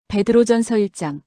베드로전서 1장.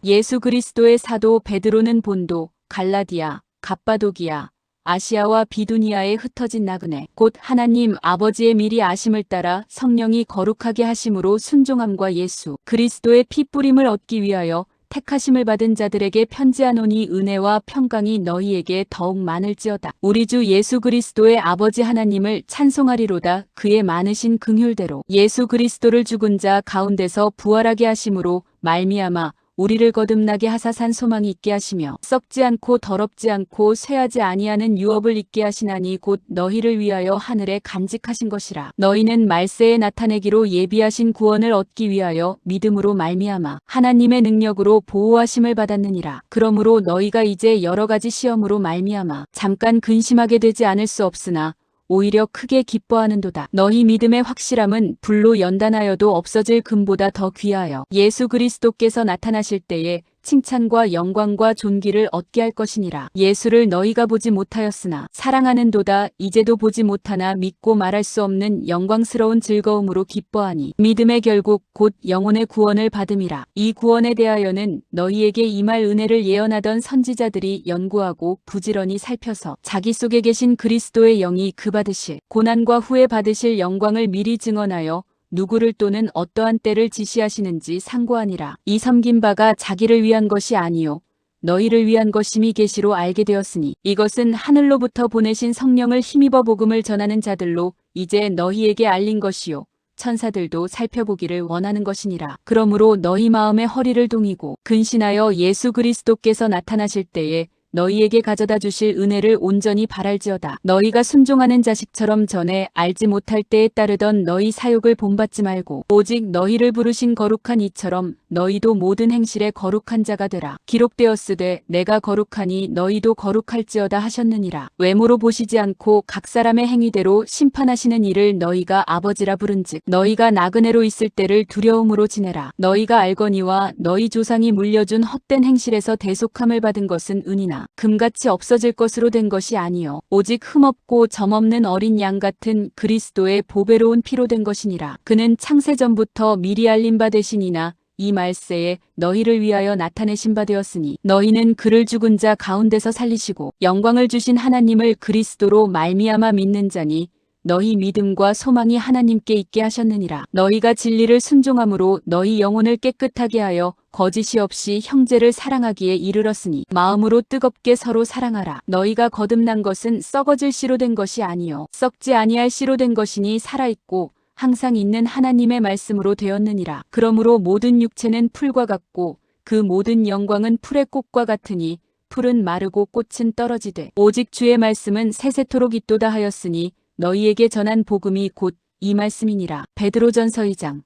예수 그리스도의 사도 베드로는 본도, 갈라디아, 갑바도기아, 아시아와 비두니아에 흩어진 나그네 곧 하나님 아버지의 미리 아심을 따라 성령이 거룩하게 하심으로 순종함과 예수 그리스도의 피 뿌림을 얻기 위하여 택하심을 받은 자들에게 편지하노니 은혜와 평강이 너희에게 더욱 많을지어다. 우리 주 예수 그리스도의 아버지 하나님을 찬송하리로다. 그의 많으신 긍휼대로 예수 그리스도를 죽은 자 가운데서 부활하게 하심으로 말미암아 우리를 거듭나게 하사 산 소망이 있게 하시며 썩지 않고 더럽지 않고 쇠하지 아니하는 유업을 있게 하시나니 곧 너희를 위하여 하늘에 간직하신 것이라. 너희는 말세에 나타내기로 예비하신 구원을 얻기 위하여 믿음으로 말미암아 하나님의 능력으로 보호하심을 받았느니라. 그러므로 너희가 이제 여러 가지 시험으로 말미암아 잠깐 근심하게 되지 않을 수 없으나 오히려 크게 기뻐하는도다. 너희 믿음의 확실함은 불로 연단하여도 없어질 금보다 더 귀하여 예수 그리스도께서 나타나실 때에 칭찬과 영광과 존귀를 얻게 할 것이니라. 예수를 너희가 보지 못하였으나 사랑하는도다. 이제도 보지 못하나 믿고 말할 수 없는 영광스러운 즐거움으로 기뻐하니 믿음의 결국 곧 영혼의 구원을 받음이라. 이 구원에 대하여는 너희에게 임할 은혜를 예언하던 선지자들이 연구하고 부지런히 살펴서 자기 속에 계신 그리스도의 영이 그 받으실 고난과 후에 받으실 영광을 미리 증언하여 누구를 또는 어떠한 때를 지시하시는지 상고하니라. 이 섬긴 바가 자기를 위한 것이 아니요 너희를 위한 것임이 계시로 알게 되었으니 이것은 하늘로부터 보내신 성령을 힘입어 복음을 전하는 자들로 이제 너희에게 알린 것이요 천사들도 살펴보기를 원하는 것이니라. 그러므로 너희 마음의 허리를 동이고 근신하여 예수 그리스도께서 나타나실 때에 너희에게 가져다 주실 은혜를 온전히 바랄지어다. 너희가 순종하는 자식처럼 전에 알지 못할 때에 따르던 너희 사욕을 본받지 말고 오직 너희를 부르신 거룩한 이처럼 너희도 모든 행실에 거룩한 자가 되라. 기록되었으되 내가 거룩하니 너희도 거룩할지어다 하셨느니라. 외모로 보시지 않고 각 사람의 행위대로 심판하시는 이를 너희가 아버지라 부른즉 너희가 나그네로 있을 때를 두려움으로 지내라. 너희가 알거니와 너희 조상이 물려준 헛된 행실에서 대속함을 받은 것은 은이나 금같이 없어질 것으로 된 것이 아니요 오직 흠없고 점없는 어린 양 같은 그리스도의 보배로운 피로 된 것이니라. 그는 창세전부터 미리 알린 바 되시니나 이 말세에 너희를 위하여 나타내신 바 되었으니 너희는 그를 죽은 자 가운데서 살리시고 영광을 주신 하나님을 그리스도로 말미암아 믿는 자니 너희 믿음과 소망이 하나님께 있게 하셨느니라. 너희가 진리를 순종함으로 너희 영혼을 깨끗하게 하여 거짓이 없이 형제를 사랑하기에 이르렀으니 마음으로 뜨겁게 서로 사랑하라. 너희가 거듭난 것은 썩어질 씨로 된 것이 아니요 썩지 아니할 씨로 된 것이니 살아있고 항상 있는 하나님의 말씀으로 되었느니라. 그러므로 모든 육체는 풀과 같고 그 모든 영광은 풀의 꽃과 같으니 풀은 마르고 꽃은 떨어지되 오직 주의 말씀은 세세토록 있도다 하였으니 너희에게 전한 복음이 곧 이 말씀이니라. 베드로전서 2장.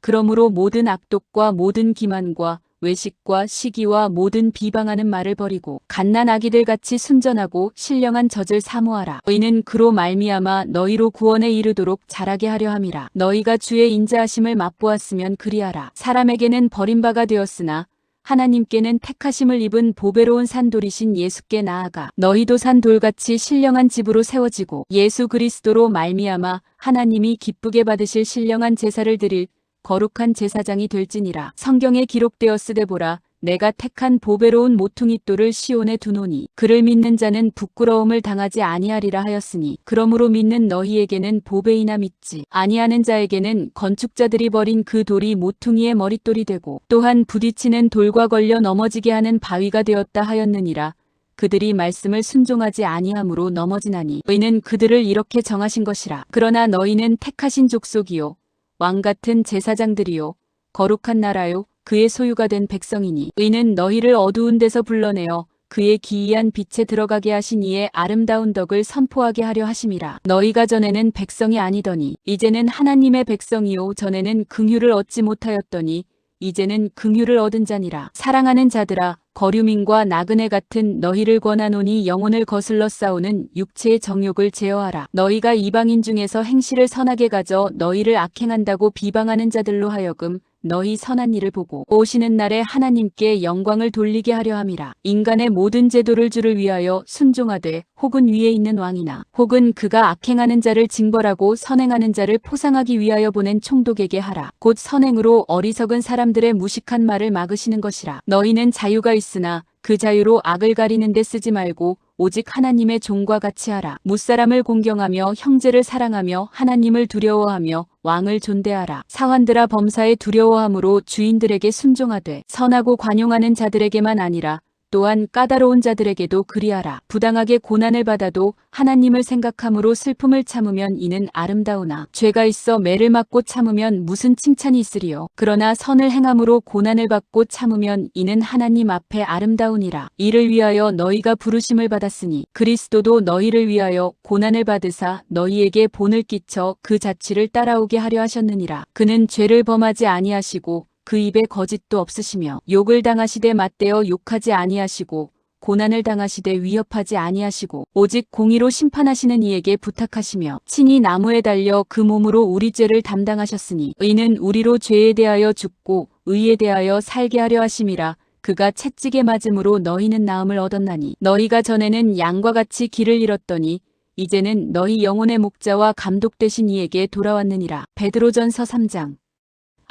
그러므로 모든 악독과 모든 기만과 외식과 시기와 모든 비방하는 말을 버리고 갓난 아기들 같이 순전하고 신령한 젖을 사모하라. 이는 그로 말미암아 너희로 구원에 이르도록 자라게 하려 함이라. 너희가 주의 인자하심을 맛보았으면 그리하라. 사람에게는 버림바가 되었으나 하나님께는 택하심을 입은 보배로운 산돌이신 예수께 나아가 너희도 산돌같이 신령한 집으로 세워지고 예수 그리스도로 말미암아 하나님이 기쁘게 받으실 신령한 제사를 드릴 거룩한 제사장이 될지니라. 성경에 기록되었으되 보라 내가 택한 보배로운 모퉁이돌을 시온에 두노니 그를 믿는 자는 부끄러움을 당하지 아니하리라 하였으니 그러므로 믿는 너희에게는 보배이나 믿지 아니하는 자에게는 건축자들이 버린 그 돌이 모퉁이의 머릿돌이 되고 또한 부딪히는 돌과 걸려 넘어지게 하는 바위가 되었다 하였느니라. 그들이 말씀을 순종하지 아니함으로 넘어지나니 의는 그들을 이렇게 정하신 것이라. 그러나 너희는 택하신 족속이요 왕같은 제사장들이요 거룩한 나라요 그의 소유가 된 백성이니 의는 너희를 어두운 데서 불러내어 그의 기이한 빛에 들어가게 하신 이의 아름다운 덕을 선포하게 하려 하심이라. 너희가 전에는 백성이 아니더니 이제는 하나님의 백성이요 전에는 긍휼을 얻지 못하였더니 이제는 긍휼을 얻은 자니라. 사랑하는 자들아 거류민과 나그네 같은 너희를 권하노니 영혼을 거슬러 싸우는 육체의 정욕을 제어하라. 너희가 이방인 중에서 행실을 선하게 가져 너희를 악행한다고 비방하는 자들로 하여금 너희 선한 일을 보고 오시는 날에 하나님께 영광을 돌리게 하려 함이라. 인간의 모든 제도를 주를 위하여 순종하되 혹은 위에 있는 왕이나 혹은 그가 악행하는 자를 징벌하고 선행하는 자를 포상하기 위하여 보낸 총독에게 하라. 곧 선행으로 어리석은 사람들의 무식한 말을 막으시는 것이라. 너희는 자유가 있으나 그 자유로 악을 가리는 데 쓰지 말고 오직 하나님의 종과 같이 하라. 무사람을 공경하며 형제를 사랑하며 하나님을 두려워하며 왕을 존대하라. 사환들아 범사에 두려워함으로 주인들에게 순종하되 선하고 관용하는 자들에게만 아니라 또한 까다로운 자들에게도 그리하라. 부당하게 고난을 받아도 하나님을 생각함으로 슬픔을 참으면 이는 아름다우나 죄가 있어 매를 맞고 참으면 무슨 칭찬이 있으리요. 그러나 선을 행함으로 고난을 받고 참으면 이는 하나님 앞에 아름다우니라. 이를 위하여 너희가 부르심을 받았으니 그리스도도 너희를 위하여 고난을 받으사 너희에게 본을 끼쳐 그 자취를 따라오게 하려 하셨느니라. 그는 죄를 범하지 아니하시고 그 입에 거짓도 없으시며 욕을 당하시되 맞대어 욕하지 아니하시고 고난을 당하시되 위협하지 아니하시고 오직 공의로 심판하시는 이에게 부탁하시며 친히 나무에 달려 그 몸으로 우리 죄를 담당하셨으니 이는 우리로 죄에 대하여 죽고 의에 대하여 살게 하려 하심이라. 그가 채찍에 맞음으로 너희는 나음을 얻었나니 너희가 전에는 양과 같이 길을 잃었더니 이제는 너희 영혼의 목자와 감독 되신 이에게 돌아왔느니라. 베드로전서 3장.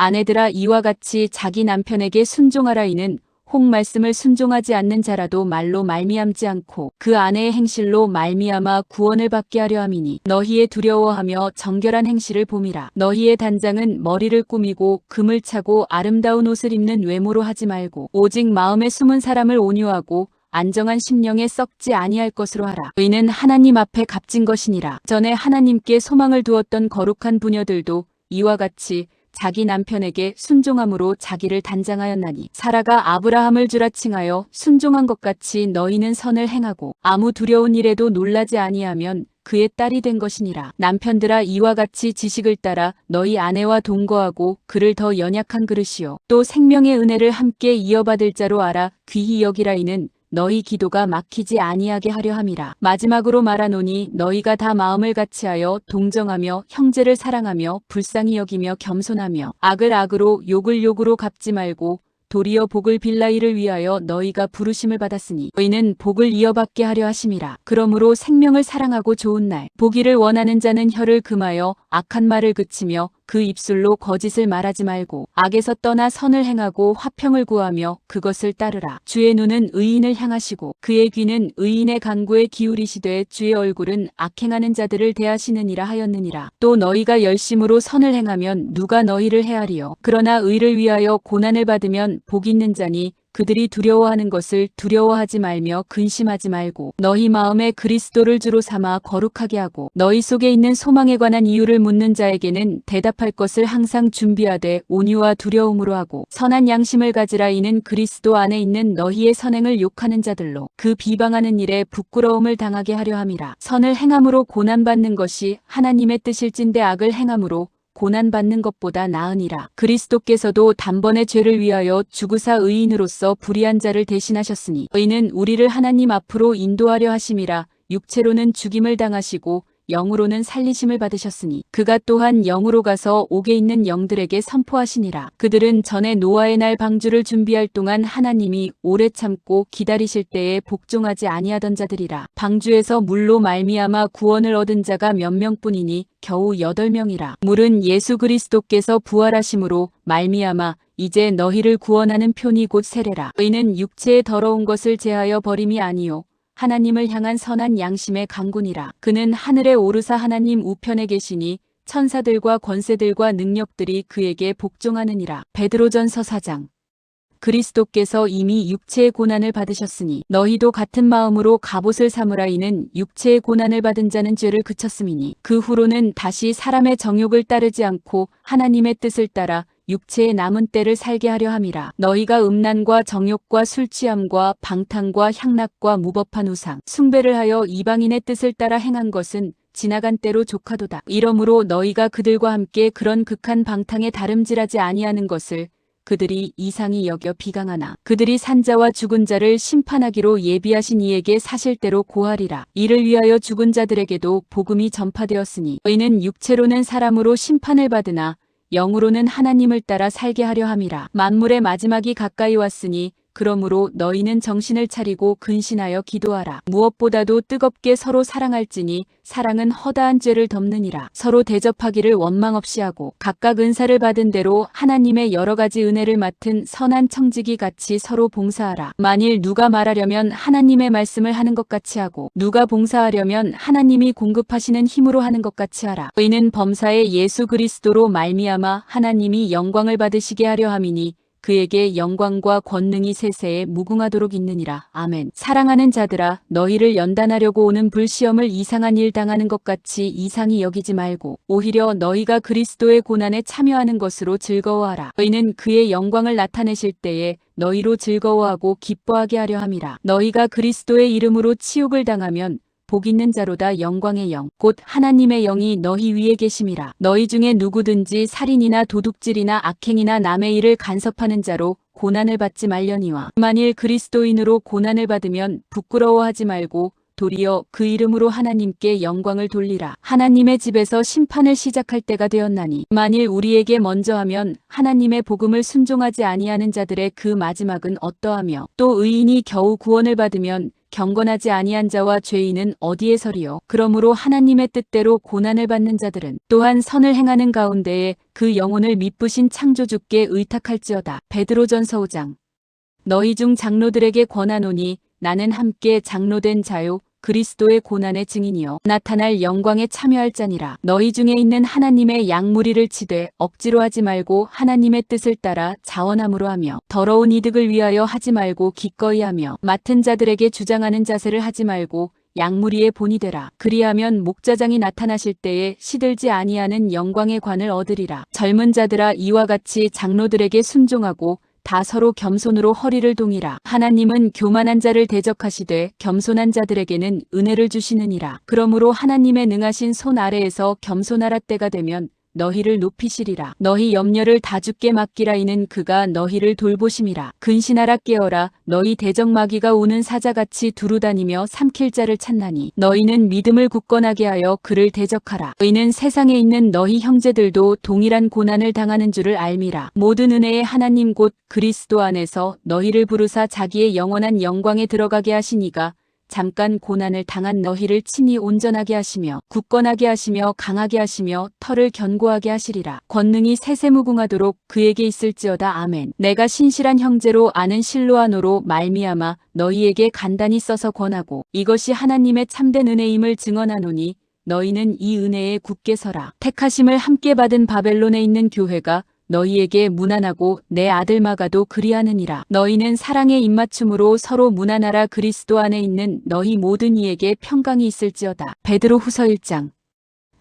아내들아 이와 같이 자기 남편에게 순종하라. 이는 혹 말씀을 순종하지 않는 자라도 말로 말미암지 않고 그 아내의 행실로 말미암아 구원을 받게 하려 함이니 너희의 두려워하며 정결한 행실을 봄이라. 너희의 단장은 머리를 꾸미고 금을 차고 아름다운 옷을 입는 외모로 하지 말고 오직 마음에 숨은 사람을 온유하고 안정한 심령에 썩지 아니할 것으로 하라. 의는 하나님 앞에 값진 것이니라. 전에 하나님께 소망을 두었던 거룩한 부녀들도 이와 같이 자기 남편에게 순종함으로 자기를 단장하였나니 사라가 아브라함을 주라 칭하여 순종한 것 같이 너희는 선을 행하고 아무 두려운 일에도 놀라지 아니하면 그의 딸이 된 것이니라. 남편들아 이와 같이 지식을 따라 너희 아내와 동거하고 그를 더 연약한 그릇이요 또 생명의 은혜를 함께 이어받을 자로 알아 귀히 여기라. 이는 너희 기도가 막히지 아니하게 하려 함이라. 마지막으로 말하노니 너희가 다 마음을 같이하여 동정하며 형제를 사랑하며 불쌍히 여기며 겸손하며 악을 악으로 욕을 욕으로 갚지 말고 도리어 복을 빌라. 이를 위하여 너희가 부르심을 받았으니 너희는 복을 이어받게 하려 하심이라. 그러므로 생명을 사랑하고 좋은 날 보기를 원하는 자는 혀를 금하여 악한 말을 그치며 그 입술로 거짓을 말하지 말고 악에서 떠나 선을 행하고 화평을 구하며 그것을 따르라. 주의 눈은 의인을 향하시고 그의 귀는 의인의 간구에 기울이시되 주의 얼굴은 악행하는 자들을 대하시느니라 하였느니라. 또 너희가 열심으로 선을 행하면 누가 너희를 헤아리요. 그러나 의를 위하여 고난을 받으면 복 있는 자니 그들이 두려워하는 것을 두려워하지 말며 근심하지 말고 너희 마음에 그리스도를 주로 삼아 거룩하게 하고 너희 속에 있는 소망에 관한 이유를 묻는 자에게는 대답할 것을 항상 준비하되 온유와 두려움으로 하고 선한 양심을 가지라. 이는 그리스도 안에 있는 너희의 선행을 욕하는 자들로 그 비방하는 일에 부끄러움을 당하게 하려 함이라. 선을 행함으로 고난받는 것이 하나님의 뜻일진대 악을 행함으로 고난받는 것보다 나으니라. 그리스도께서도 단번에 죄를 위하여 죽으사 의인으로서 불의한 자를 대신하셨으니 의는 우리를 하나님 앞으로 인도하려 하심이라. 육체로는 죽임을 당하시고 영으로는 살리심을 받으셨으니 그가 또한 영으로 가서 옥에 있는 영들에게 선포하시니라. 그들은 전에 노아의 날 방주를 준비할 동안 하나님이 오래 참고 기다리실 때에 복종하지 아니하던 자들이라. 방주에서 물로 말미암아 구원을 얻은 자가 몇 명뿐이니 겨우 8명이라. 물은 예수 그리스도께서 부활하심으로 말미암아 이제 너희를 구원하는 표니 곧 세례라. 의는 육체의 더러운 것을 제하여 버림이 아니요 하나님을 향한 선한 양심의 강군이라. 그는 하늘에 오르사 하나님 우편에 계시니 천사들과 권세들과 능력들이 그에게 복종하느니라. 베드로전서 4장. 그리스도께서 이미 육체의 고난을 받으셨으니 너희도 같은 마음으로 갑옷을 삼으라. 이는 육체의 고난을 받은 자는 죄를 그쳤음이니 그 후로는 다시 사람의 정욕을 따르지 않고 하나님의 뜻을 따라 육체의 남은 때를 살게 하려 함이라. 너희가 음란과 정욕과 술취함과 방탕과 향락과 무법한 우상 숭배를 하여 이방인의 뜻을 따라 행한 것은 지나간 때로 족하도다. 이러므로 너희가 그들과 함께 그런 극한 방탕에 다름질하지 아니하는 것을 그들이 이상히 여겨 비강하나 그들이 산자와 죽은 자를 심판하기로 예비하신 이에게 사실대로 고하리라. 이를 위하여 죽은 자들에게도 복음이 전파되었으니 의는 육체로는 사람으로 심판을 받으나 영으로는 하나님을 따라 살게 하려 함이라. 만물의 마지막이 가까이 왔으니 그러므로 너희는 정신을 차리고 근신하여 기도하라. 무엇보다도 뜨겁게 서로 사랑할지니 사랑은 허다한 죄를 덮느니라. 서로 대접하기를 원망 없이 하고 각각 은사를 받은 대로 하나님의 여러 가지 은혜를 맡은 선한 청지기 같이 서로 봉사하라. 만일 누가 말하려면 하나님의 말씀을 하는 것 같이 하고 누가 봉사하려면 하나님이 공급하시는 힘으로 하는 것 같이 하라. 이는 범사의 예수 그리스도로 말미암아 하나님이 영광을 받으시게 하려 함이니 그에게 영광과 권능이 세세에 무궁하도록 있느니라. 아멘. 사랑하는 자들아, 너희를 연단하려고 오는 불시험을 이상한 일 당하는 것 같이 이상히 여기지 말고 오히려 너희가 그리스도의 고난에 참여하는 것으로 즐거워하라. 이는 그의 영광을 나타내실 때에 너희로 즐거워하고 기뻐하게 하려 함이라. 너희가 그리스도의 이름으로 치욕을 당하면 복 있는 자로다. 영광의 영 곧 하나님의 영이 너희 위에 계심이라. 너희 중에 누구든지 살인이나 도둑질이나 악행이나 남의 일을 간섭하는 자로 고난을 받지 말려니와 만일 그리스도인으로 고난을 받으면 부끄러워하지 말고 도리어 그 이름으로 하나님께 영광을 돌리라. 하나님의 집에서 심판을 시작할 때가 되었나니 만일 우리에게 먼저 하면 하나님의 복음을 순종하지 아니하는 자들의 그 마지막은 어떠하며 또 의인이 겨우 구원을 받으면 경건하지 아니한 자와 죄인은 어디에 서리요. 그러므로 하나님의 뜻대로 고난을 받는 자들은 또한 선을 행하는 가운데에 그 영혼을 미쁘신 창조주께 의탁할지어다. 베드로전서 5장. 너희 중 장로들에게 권하노니 나는 함께 장로된 자요 그리스도의 고난의 증인이요 나타날 영광에 참여할 자니라. 너희 중에 있는 하나님의 양무리를 치되 억지로 하지 말고 하나님의 뜻을 따라 자원함으로 하며 더러운 이득을 위하여 하지 말고 기꺼이 하며 맡은 자들에게 주장하는 자세를 하지 말고 양무리의 본이 되라. 그리하면 목자장이 나타나실 때에 시들지 아니하는 영광의 관을 얻으리라. 젊은 자들아, 이와 같이 장로들에게 순종하고 다 서로 겸손으로 허리를 동이라. 하나님은 교만한 자를 대적하시되 겸손한 자들에게는 은혜를 주시느니라. 그러므로 하나님의 능하신 손 아래에서 겸손하라. 때가 되면 너희를 높이시리라. 너희 염려를 다 주께 맡기라. 이는 그가 너희를 돌보심이라. 근신하라. 깨어라. 너희 대적마귀가 오는 사자같이 두루다니며 삼킬 자를 찾나니 너희는 믿음을 굳건하게 하여 그를 대적하라. 이는 세상에 있는 너희 형제들도 동일한 고난을 당하는 줄을 알미라. 모든 은혜의 하나님 곧 그리스도 안에서 너희를 부르사 자기의 영원한 영광에 들어가게 하시니가 잠깐 고난을 당한 너희를 친히 온전하게 하시며 굳건하게 하시며 강하게 하시며 털을 견고하게 하시리라. 권능이 세세무궁하도록 그에게 있을지어다. 아멘. 내가 신실한 형제로 아는 실로아노로 말미암아 너희에게 간단히 써서 권하고 이것이 하나님의 참된 은혜임을 증언하노니 너희는 이 은혜에 굳게 서라. 택하심을 함께 받은 바벨론에 있는 교회가 너희에게 무난하고 내 아들 마가도 그리하느니라. 너희는 사랑의 입맞춤으로 서로 무난하라. 그리스도 안에 있는 너희 모든 이에게 평강이 있을지어다. 베드로 후서 1장.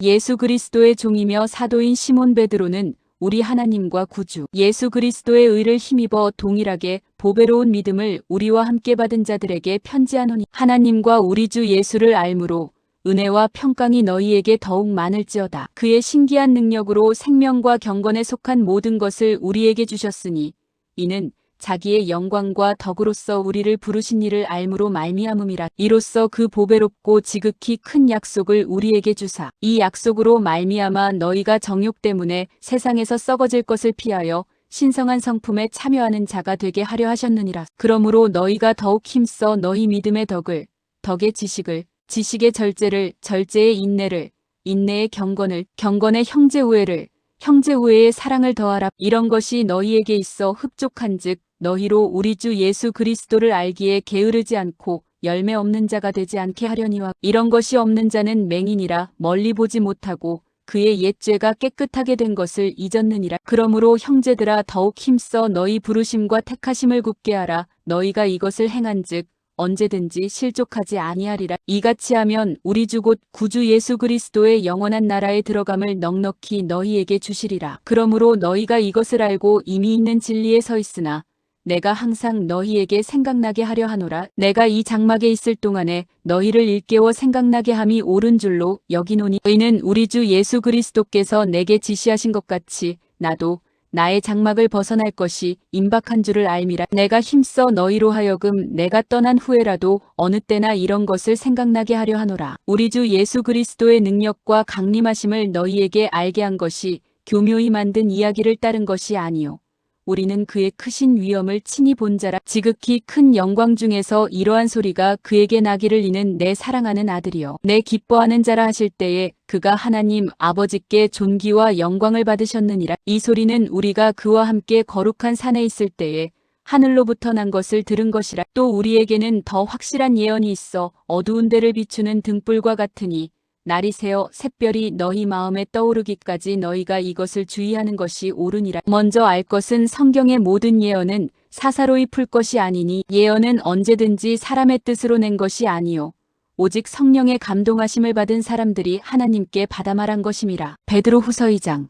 예수 그리스도의 종이며 사도인 시몬 베드로는 우리 하나님과 구주 예수 그리스도의 의를 힘입어 동일하게 보배로운 믿음을 우리와 함께 받은 자들에게 편지하노니 하나님과 우리 주 예수를 알므로 은혜와 평강이 너희에게 더욱 많을지어다. 그의 신기한 능력으로 생명과 경건에 속한 모든 것을 우리에게 주셨으니 이는 자기의 영광과 덕으로서 우리를 부르신 이를 알므로 말미암음이라. 이로써 그 보배롭고 지극히 큰 약속을 우리에게 주사 이 약속으로 말미암아 너희가 정욕 때문에 세상에서 썩어질 것을 피하여 신성한 성품에 참여하는 자가 되게 하려 하셨느니라. 그러므로 너희가 더욱 힘써 너희 믿음의 덕을 덕의 지식을 지식의 절제를 절제의 인내를 인내의 경건을 경건의 형제우애를 형제우애의 사랑을 더하라. 이런 것이 너희에게 있어 흡족한즉 너희로 우리 주 예수 그리스도를 알기에 게으르지 않고 열매 없는 자가 되지 않게 하려니와 이런 것이 없는 자는 맹인이라 멀리 보지 못하고 그의 옛 죄가 깨끗하게 된 것을 잊었느니라. 그러므로 형제들아 더욱 힘써 너희 부르심과 택하심을 굳게 하라. 너희가 이것을 행한즉 언제든지 실족하지 아니하리라. 이같이 하면 우리 주 곧 구주 예수 그리스도의 영원한 나라에 들어감을 넉넉히 너희에게 주시리라. 그러므로 너희가 이것을 알고 이미 있는 진리에 서 있으나 내가 항상 너희에게 생각나게 하려 하노라. 내가 이 장막에 있을 동안에 너희를 일깨워 생각나게 함이 옳은 줄로 여기노니 이는 우리 주 예수 그리스도께서 내게 지시하신 것 같이 나도 나의 장막을 벗어날 것이 임박한 줄을 알미라. 내가 힘써 너희로 하여금 내가 떠난 후에라도 어느 때나 이런 것을 생각나게 하려 하노라. 우리 주 예수 그리스도의 능력과 강림하심을 너희에게 알게 한 것이 교묘히 만든 이야기를 따른 것이 아니요. 우리는 그의 크신 위엄을 친히 본 자라. 지극히 큰 영광 중에서 이러한 소리가 그에게 나기를 이는 내 사랑하는 아들이여 내 기뻐하는 자라 하실 때에 그가 하나님 아버지께 존귀와 영광을 받으셨느니라. 이 소리는 우리가 그와 함께 거룩한 산에 있을 때에 하늘로부터 난 것을 들은 것이라. 또 우리에게는 더 확실한 예언이 있어 어두운 데를 비추는 등불과 같으니 날이 새어 샛별이 너희 마음에 떠오르기까지 너희가 이것을 주의하는 것이 옳으니라. 먼저 알 것은 성경의 모든 예언은 사사로이 풀 것이 아니니 예언은 언제든지 사람의 뜻으로 낸 것이 아니요 오직 성령의 감동하심을 받은 사람들이 하나님께 받아 말한 것임이라. 베드로후서 2장.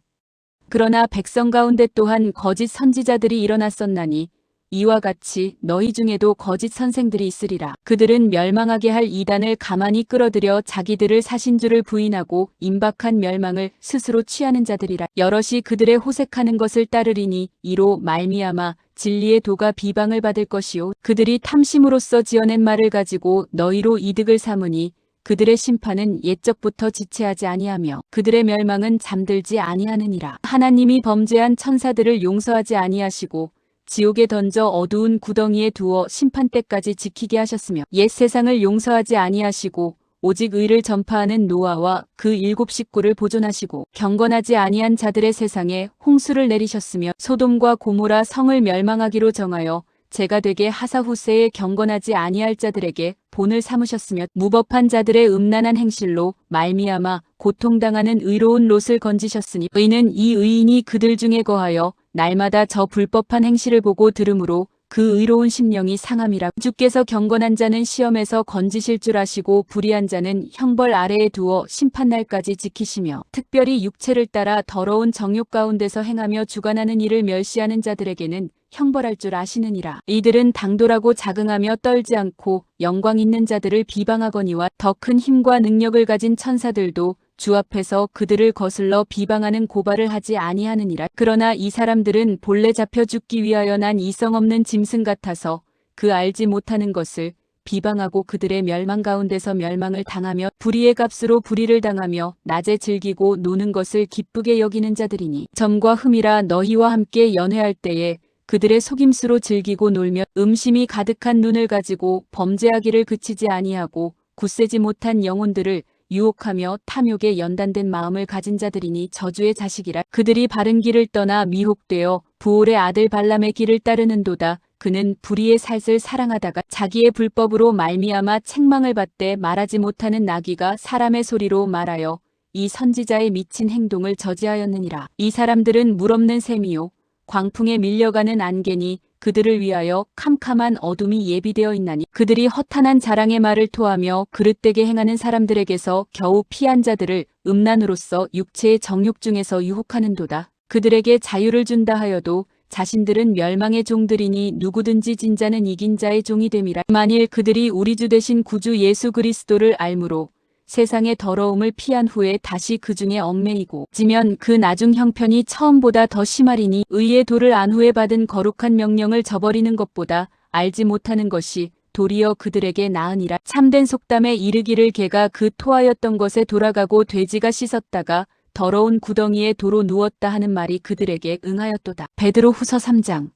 그러나 백성 가운데 또한 거짓 선지자들이 일어났었나니 이와 같이 너희 중에도 거짓 선생들이 있으리라. 그들은 멸망하게 할 이단을 가만히 끌어들여 자기들을 사신 줄을 부인하고 임박한 멸망을 스스로 취하는 자들이라. 여럿이 그들의 호색하는 것을 따르리니 이로 말미암아 진리의 도가 비방을 받을 것이요 그들이 탐심으로써 지어낸 말을 가지고 너희로 이득을 삼으니 그들의 심판은 옛적부터 지체하지 아니하며 그들의 멸망은 잠들지 아니하느니라. 하나님이 범죄한 천사들을 용서하지 아니하시고 지옥에 던져 어두운 구덩이에 두어 심판 때까지 지키게 하셨으며 옛 세상을 용서하지 아니하시고 오직 의를 전파하는 노아와 그 7 식구를 보존하시고 경건하지 아니한 자들의 세상에 홍수를 내리셨으며 소돔과 고모라 성을 멸망하기로 정하여 제가 되게 하사후세에 경건하지 아니할 자들에게 본을 삼으셨으며 무법한 자들의 음란한 행실로 말미암아 고통당하는 의로운 롯을 건지셨으니 의는 이 의인이 그들 중에 거하여 날마다 저 불법한 행실을 보고 들으므로 그 의로운 심령이 상함이라. 주께서 경건한 자는 시험에서 건지실 줄 아시고 불의한 자는 형벌 아래에 두어 심판날까지 지키시며 특별히 육체를 따라 더러운 정욕 가운데서 행하며 주관하는 일을 멸시하는 자들에게는 형벌할 줄 아시느니라. 이들은 당돌하고 자긍하며 떨지 않고 영광 있는 자들을 비방하거니와 더 큰 힘과 능력을 가진 천사들도 주 앞에서 그들을 거슬러 비방하는 고발을 하지 아니하느니라. 그러나 이 사람들은 본래 잡혀 죽기 위하여 난 이성 없는 짐승 같아서 그 알지 못하는 것을 비방하고 그들의 멸망 가운데서 멸망을 당하며 불의의 값으로 불의를 당하며 낮에 즐기고 노는 것을 기쁘게 여기는 자들이니 점과 흠이라 너희와 함께 연회할 때에 그들의 속임수로 즐기고 놀며 음심이 가득한 눈을 가지고 범죄하기를 그치지 아니하고 굳세지 못한 영혼들을 유혹하며 탐욕에 연단된 마음을 가진 자들이니 저주의 자식이라. 그들이 바른 길을 떠나 미혹되어 부올의 아들 발람의 길을 따르는도다. 그는 불의의 살을 사랑하다가 자기의 불법으로 말미암아 책망을 받되 말하지 못하는 나귀가 사람의 소리로 말하여 이 선지자의 미친 행동을 저지하였느니라. 이 사람들은 물 없는 샘이요 광풍에 밀려가는 안개니 그들을 위하여 캄캄한 어둠이 예비되어 있나니 그들이 허탄한 자랑의 말을 토하며 그릇되게 행하는 사람들에게서 겨우 피한 자들을 음란으로써 육체의 정욕 중에서 유혹하는도다. 그들에게 자유를 준다 하여도 자신들은 멸망의 종들이니 누구든지 진자는 이긴 자의 종이 됨이라. 만일 그들이 우리 주 되신 구주 예수 그리스도를 알므로 세상의 더러움을 피한 후에 다시 그 중에 얽매이고 지면 그 나중 형편이 처음보다 더 심하리니 의의 도를 안 후에 받은 거룩한 명령을 저버리는 것보다 알지 못하는 것이 도리어 그들에게 나으니라. 참된 속담에 이르기를 개가 그 토하였던 것에 돌아가고 돼지가 씻었다가 더러운 구덩이에 도로 누웠다 하는 말이 그들에게 응하였도다. 베드로후서 3장.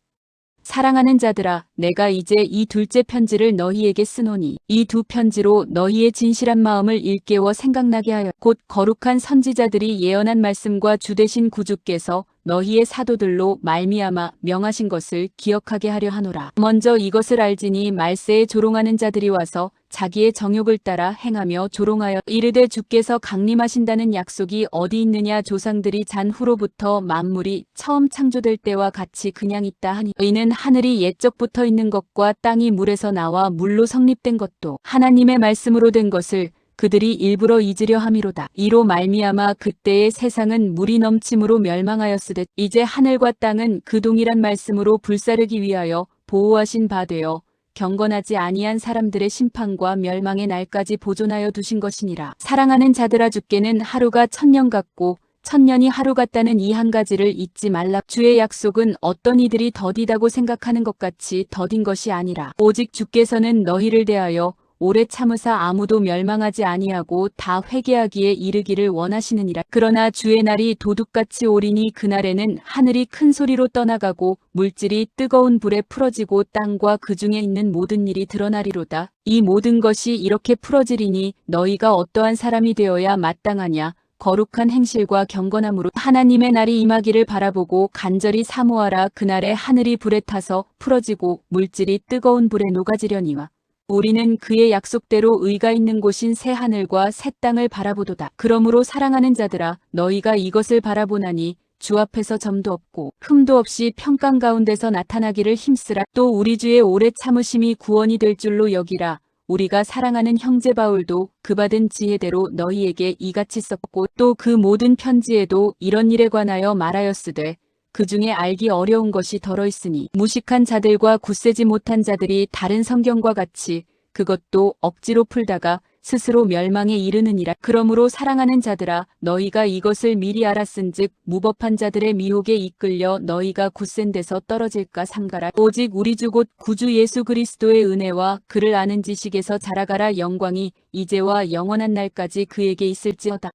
사랑하는 자들아, 내가 이제 이 둘째 편지를 너희에게 쓰노니 이 두 편지로 너희의 진실한 마음을 일깨워 생각나게 하여 곧 거룩한 선지자들이 예언한 말씀과 주되신 구주께서 너희의 사도들로 말미암아 명하신 것을 기억하게 하려 하노라. 먼저 이것을 알지니 말세에 조롱하는 자들이 와서 자기의 정욕을 따라 행하며 조롱하여 이르되 주께서 강림하신다는 약속이 어디 있느냐. 조상들이 잔 후로부터 만물이 처음 창조될 때와 같이 그냥 있다 하니 이는 하늘이 옛적부터 있는 것과 땅이 물에서 나와 물로 성립된 것도 하나님의 말씀으로 된 것을 그들이 일부러 잊으려 함이로다. 이로 말미암아 그때의 세상은 물이 넘침으로 멸망하였으되 이제 하늘과 땅은 그 동일한 말씀으로 불사르기 위하여 보호하신 바 되어 경건하지 아니한 사람들의 심판과 멸망의 날까지 보존하여 두신 것이니라. 사랑하는 자들아, 주께는 하루가 1000년 같고 1000년이 하루 같다는 이 한 가지를 잊지 말라. 주의 약속은 어떤 이들이 더디다고 생각하는 것 같이 더딘 것이 아니라 오직 주께서는 너희를 대하여 오래 참으사 아무도 멸망하지 아니하고 다 회개하기에 이르기를 원하시느니라. 그러나 주의 날이 도둑같이 오리니 그날에는 하늘이 큰 소리로 떠나가고 물질이 뜨거운 불에 풀어지고 땅과 그 중에 있는 모든 일이 드러나리로다. 이 모든 것이 이렇게 풀어지리니 너희가 어떠한 사람이 되어야 마땅하냐. 거룩한 행실과 경건함으로 하나님의 날이 임하기를 바라보고 간절히 사모하라. 그날에 하늘이 불에 타서 풀어지고 물질이 뜨거운 불에 녹아지려니와 우리는 그의 약속대로 의가 있는 곳인 새 하늘과 새 땅을 바라보도다. 그러므로 사랑하는 자들아 너희가 이것을 바라보나니 주 앞에서 점도 없고 흠도 없이 평강 가운데서 나타나기를 힘쓰라. 또 우리 주의 오래 참으심이 구원이 될 줄로 여기라. 우리가 사랑하는 형제 바울도 그 받은 지혜대로 너희에게 이같이 썼고 또 그 모든 편지에도 이런 일에 관하여 말하였으되 그 중에 알기 어려운 것이 덜어 있으니 무식한 자들과 굳세지 못한 자들이 다른 성경과 같이 그것도 억지로 풀다가 스스로 멸망에 이르느니라. 그러므로 사랑하는 자들아 너희가 이것을 미리 알았은즉 무법한 자들의 미혹에 이끌려 너희가 굳센 데서 떨어질까 삼가라. 오직 우리 주 곧 구주 예수 그리스도의 은혜와 그를 아는 지식에서 자라가라. 영광이 이제와 영원한 날까지 그에게 있을지어다.